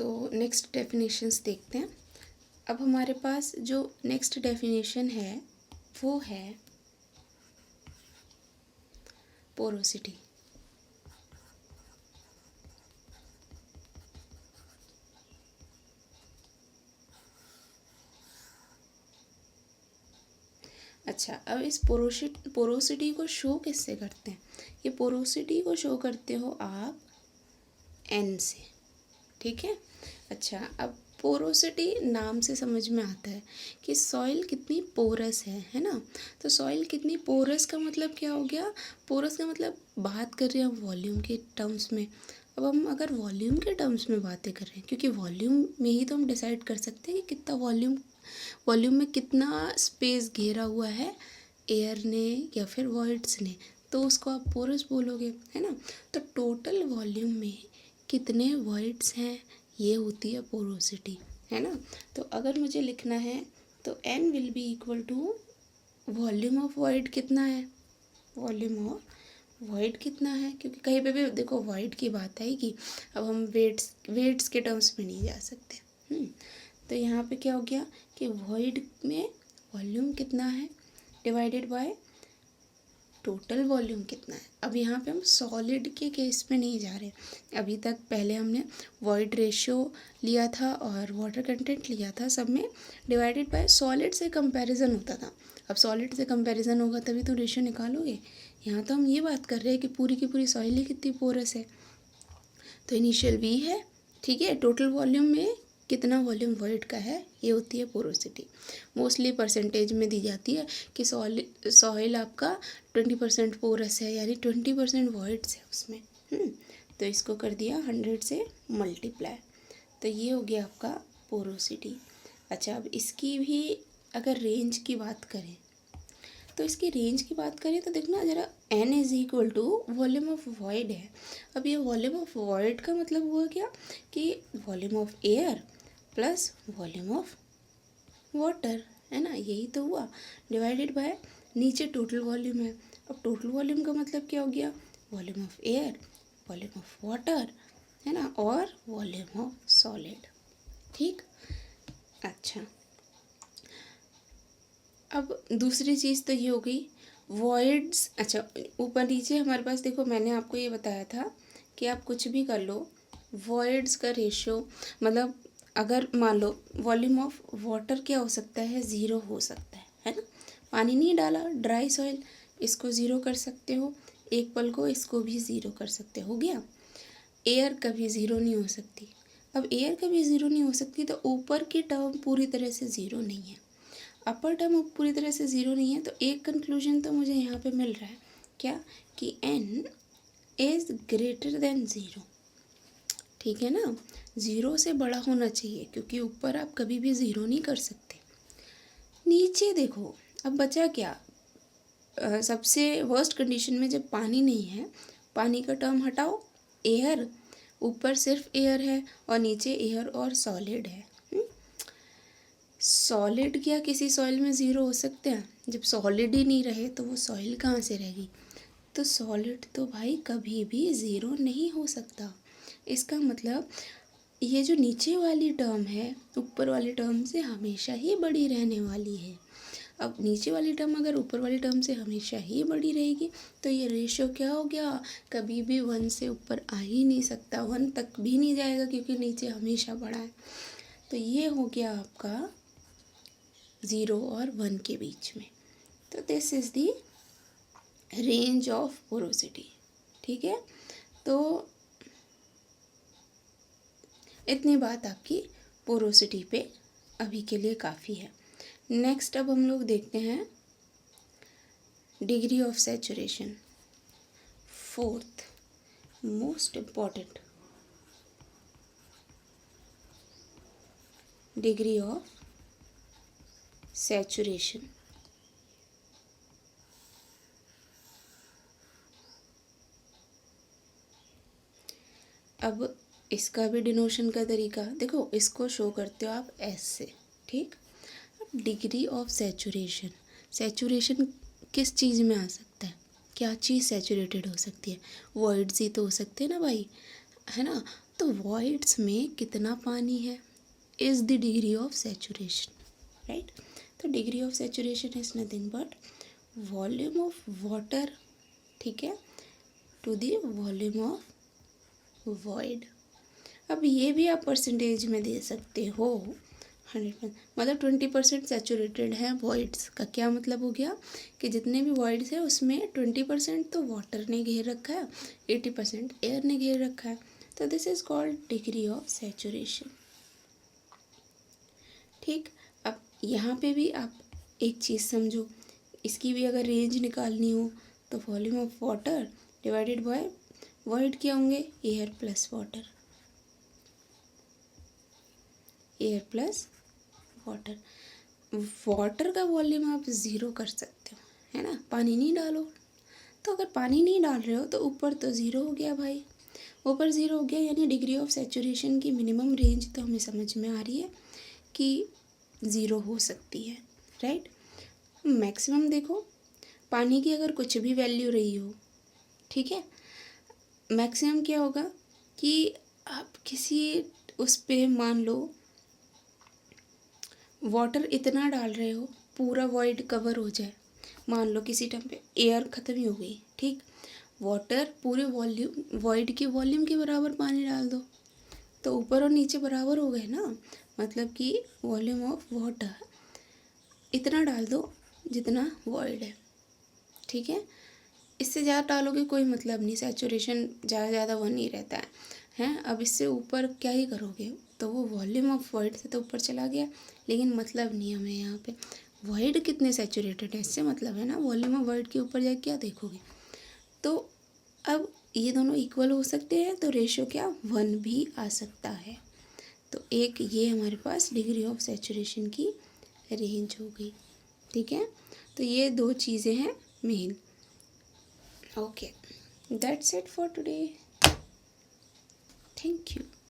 तो next definitions देखते हैं। अब हमारे पास जो नेक्स्ट डेफिनेशन है वो है पोरोसिटी। अच्छा, अब इस पोरोसिटी को शो किससे करते हैं? ये पोरोसिटी को शो करते हो आप एन से, ठीक है। अच्छा, अब पोरोसिटी नाम से समझ में आता है कि सॉइल कितनी पोरस है ना। तो सॉइल कितनी पोरस का मतलब क्या हो गया? पोरस का मतलब बात कर रहे हैं वॉल्यूम के टर्म्स में। अब हम अगर वॉल्यूम के टर्म्स में बातें कर रहे हैं, क्योंकि वॉल्यूम में ही तो हम डिसाइड कर सकते हैं कि कितना वॉल्यूम में कितना स्पेस घेरा हुआ है एयर ने या फिर वॉइड्स ने, तो उसको आप पोरस बोलोगे, है ना। तो टोटल वॉल्यूम में कितने वॉइड्स हैं, ये होती है पोरोसिटी, है ना। तो अगर मुझे लिखना है तो N will be equal to volume of void कितना है, वॉल्यूम ऑफ वॉइड कितना है, क्योंकि कहीं पे भी देखो वॉइड की बात आएगी। अब हम वेट्स के टर्म्स में नहीं जा सकते। तो यहाँ पे क्या हो गया कि वॉइड में वॉल्यूम कितना है डिवाइडेड बाय टोटल वॉल्यूम कितना है। अब यहाँ पे हम सॉलिड के केस में नहीं जा रहे। अभी तक पहले हमने वॉइड रेशियो लिया था और वाटर कंटेंट लिया था, सब में डिवाइडेड बाय सॉलिड से कंपैरिजन होता था। अब सॉलिड से कंपैरिजन होगा तभी तो रेशियो निकालोगे। यहाँ तो हम ये बात कर रहे हैं कि पूरी की पूरी सॉइल ही कितनी पोरस है। तो इनिशियल वी है, ठीक है। टोटल वॉल्यूम में कितना वॉल्यूम वॉइड का है, ये होती है पोरोसिटी। मोस्टली परसेंटेज में दी जाती है कि सॉइल आपका 20% पोरस है, यानी 20% वॉइड्स है उसमें। तो इसको कर दिया 100 से मल्टीप्लाई, तो ये हो गया आपका पोरोसिटी। अच्छा, अब इसकी भी अगर रेंज की बात करें तो इसकी रेंज की बात करें तो देखना ज़रा, N is equal to volume of void है। अब ये वॉल्यूम ऑफ वॉइड का मतलब हुआ क्या कि volume of air plus volume of water, है ना, यही तो हुआ, डिवाइडेड बाय नीचे टोटल वॉल्यूम है। अब टोटल वॉल्यूम का मतलब क्या हो गया? Volume of air, volume of water, है ना, और वॉल्यूम ऑफ सॉलिड, ठीक। अच्छा, अब दूसरी चीज़ तो ये हो गई वॉइड्स। अच्छा, ऊपर नीचे हमारे पास देखो, मैंने आपको ये बताया था कि आप कुछ भी कर लो, वॉइड्स का रेशियो, मतलब अगर मान लो वॉल्यूम ऑफ वाटर क्या हो सकता है, ज़ीरो हो सकता है ना। पानी नहीं डाला, ड्राई सॉइल, इसको ज़ीरो कर सकते हो, एक पल को इसको भी ज़ीरो कर सकते हो गया। एयर कभी ज़ीरो नहीं हो सकती। अब एयर कभी ज़ीरो नहीं हो सकती तो ऊपर की टर्म पूरी तरह से ज़ीरो नहीं है, अपर टर्म पूरी तरह से ज़ीरो नहीं है। तो एक कंक्लूजन तो मुझे यहाँ पे मिल रहा है, क्या कि n is greater than zero, ठीक है ना। ज़ीरो से बड़ा होना चाहिए, क्योंकि ऊपर आप कभी भी ज़ीरो नहीं कर सकते। नीचे देखो, अब बचा क्या? सबसे वर्स्ट कंडीशन में जब पानी नहीं है, पानी का टर्म हटाओ, एयर, ऊपर सिर्फ एयर है और नीचे एयर और सॉलिड है। सॉलिड क्या किसी सॉइल में ज़ीरो हो सकते हैं? जब सॉलिड ही नहीं रहे तो वो सॉइल कहाँ से रहेगी? तो सॉलिड तो भाई कभी भी ज़ीरो नहीं हो सकता। इसका मतलब ये जो नीचे वाली टर्म है ऊपर वाली टर्म से हमेशा ही बड़ी रहने वाली है। अब नीचे वाली टर्म अगर ऊपर वाली टर्म से हमेशा ही बड़ी रहेगी तो ये रेशियो क्या हो गया? कभी भी 1 से ऊपर आ ही नहीं सकता, 1 तक भी नहीं जाएगा, क्योंकि नीचे हमेशा बड़ा है। तो ये हो गया आपका 0 और 1 के बीच में। तो this is the range of porosity, ठीक है। तो इतनी बात आपकी पोरोसिटी पे अभी के लिए काफ़ी है। नेक्स्ट अब हम लोग देखते हैं degree of saturation, fourth most important degree of saturation. अब इसका भी डिनोशन का तरीका देखो, इसको शो करते हो आप एस से, ठीक। अब डिग्री ऑफ सैचुरेशन, सैचुरेशन किस चीज़ में आ सकता है? क्या चीज़ सैचुरेटेड हो सकती है? वर्ड्स ही तो हो सकते हैं ना भाई, है ना। तो वॉइड्स में कितना पानी है is the degree of saturation, right. तो degree of saturation is nothing but volume of water, ठीक है, to the volume of void. अब ये भी आप परसेंटेज में दे सकते हो 100%, मतलब 20% सैचुरेटेड है वॉइड्स का क्या मतलब हो गया कि जितने भी वॉइड्स है उसमें 20% तो वाटर ने घेर रखा है, 80% एयर ने घेर रखा है। तो this is called degree of saturation, ठीक। अब यहाँ पे भी आप एक चीज़ समझो, इसकी भी अगर रेंज निकालनी हो तो volume of water divided by void क्या होंगे, air plus water, air plus water. Water का वॉल्यूम आप ज़ीरो कर सकते हो, है ना, पानी नहीं डालो। तो अगर पानी नहीं डाल रहे हो तो ऊपर तो ज़ीरो हो गया भाई, ऊपर ज़ीरो हो गया, यानी डिग्री ऑफ सैचुरेशन की मिनिमम रेंज तो हमें समझ में आ रही है कि ज़ीरो हो सकती है, राइट। मैक्सिमम देखो, पानी की अगर कुछ भी वैल्यू रही हो, ठीक है, मैक्सिमम क्या होगा कि आप किसी उस पे मान लो वाटर इतना डाल रहे हो पूरा वॉइड कवर हो जाए, मान लो किसी टाइम पे एयर ख़त्म ही हो गई, ठीक, वाटर पूरे वॉल्यूम वॉइड के वॉल्यूम के बराबर पानी डाल दो तो ऊपर और नीचे बराबर हो गए ना, मतलब कि वॉल्यूम ऑफ वाटर इतना डाल दो जितना वॉइड है, ठीक है। इससे ज़्यादा डालोगे कोई मतलब नहीं, सैचुरेशन ज़्यादा वन ही रहता है, हैं। अब इससे ऊपर क्या ही करोगे, तो वो वॉल्यूम ऑफ वॉइड से तो ऊपर चला गया, लेकिन मतलब नहीं हमें यहाँ पे वॉइड कितने सैचुरेटेड है इससे मतलब है ना, वॉल्यूम ऑफ वॉइड के ऊपर जाके क्या देखोगे। तो अब ये दोनों इक्वल हो सकते हैं तो रेशियो क्या 1 भी आ सकता है। तो एक ये हमारे पास डिग्री ऑफ सैचुरेशन की रेंज हो गई, ठीक है। तो ये दो चीज़ें हैं main. Okay, that's it for today. Thank you.